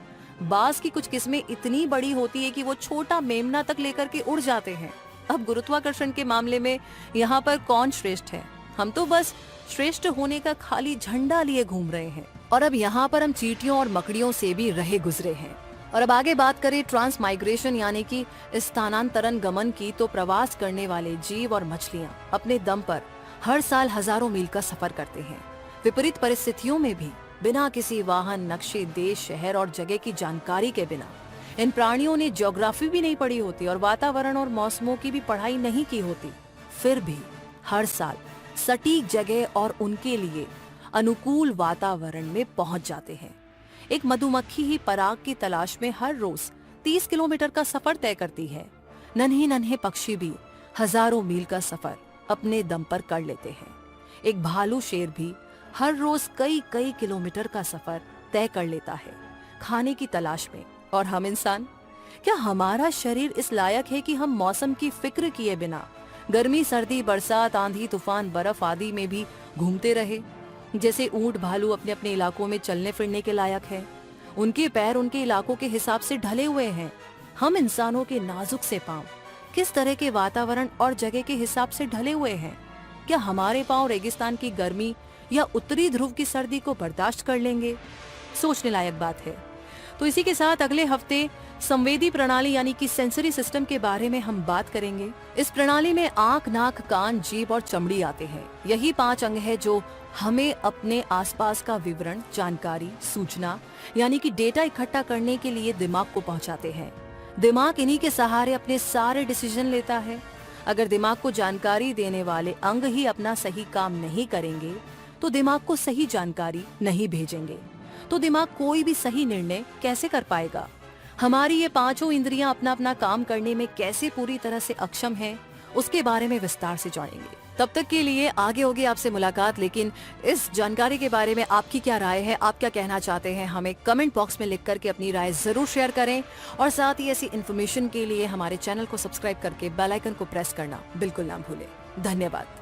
बाज की कुछ किस्में इतनी बड़ी होती है कि वो छोटा मेमना तक लेकर के उड़ जाते हैं। अब गुरुत्वाकर्षण के मामले में यहाँ पर कौन श्रेष्ठ है? हम तो बस श्रेष्ठ होने का खाली झंडा लिए घूम रहे हैं। और अब यहाँ पर हम चींटियों और मकड़ियों से भी रहे गुजरे हैं। और अब आगे बात करें ट्रांस माइग्रेशन यानी कि स्थानांतरण गमन की, तो प्रवास करने वाले जीव और मछलियाँ अपने दम पर हर साल हजारों मील का सफर करते हैं। विपरीत परिस्थितियों में भी बिना किसी वाहन, नक्शे, देश, शहर और जगह की जानकारी के बिना इन प्राणियों ने ज्योग्राफी भी नहीं पढ़ी होती और वातावरण और मौसमों की भी पढ़ाई नहीं की होती, फिर भी हर साल सटीक जगह और उनके लिए अनुकूल वातावरण में पहुंच जाते हैं। एक मधुमक्खी ही पराग की तलाश में हर रोज 30 किलोमीटर का सफर तय करती है। नन्हे नन्हे पक्षी भी हजारों मील का सफर अपने दम पर कर लेते हैं। एक भालू शेर भी हर रोज कई कई किलोमीटर का सफर तय कर लेता है खाने की तलाश में। और हम इंसान, क्या हमारा शरीर इस लायक है कि हम मौसम की फिक्र किए बिना गर्मी, सर्दी, बरसात, आंधी, तूफान, बर्फ आदि में भी घूमते रहे, जैसे ऊंट, भालू अपने अपने इलाकों में चलने फिरने के लायक है? उनके पैर उनके इलाकों के हिसाब से ढले हुए हैं। हम इंसानों के नाजुक से पांव किस तरह के वातावरण और जगह के हिसाब से ढले हुए हैं? क्या हमारे पांव रेगिस्तान की गर्मी या उत्तरी ध्रुव की सर्दी को बर्दाश्त कर लेंगे? सोचने लायक बात है। तो इसी के साथ अगले हफ्ते संवेदी प्रणाली यानी कि सेंसरी सिस्टम के बारे में हम बात करेंगे। इस प्रणाली में आंख, नाक, कान, जीभ और चमड़ी आते हैं। यही 5 अंग है जो हमें अपने आसपास का विवरण, जानकारी, सूचना यानी कि डेटा इकट्ठा करने के लिए दिमाग को पहुंचाते हैं। दिमाग इन्हीं के सहारे अपने सारे डिसीजन लेता है। अगर दिमाग को जानकारी देने वाले अंग ही अपना सही काम नहीं करेंगे तो दिमाग को सही जानकारी नहीं भेजेंगे, तो दिमाग कोई भी सही निर्णय कैसे कर पाएगा? हमारी ये 5 इंद्रियां अपना अपना काम करने में कैसे पूरी तरह से अक्षम हैं, उसके बारे में विस्तार से जानेंगे। तब तक के लिए आगे होगी आपसे मुलाकात, लेकिन इस जानकारी के बारे में आपकी क्या राय है, आप क्या कहना चाहते हैं, हमें कमेंट बॉक्स में लिख करके अपनी राय जरूर शेयर करें। और साथ ही ऐसी इन्फॉर्मेशन के लिए हमारे चैनल को सब्सक्राइब करके बेल आइकन को प्रेस करना बिल्कुल ना भूलें। धन्यवाद।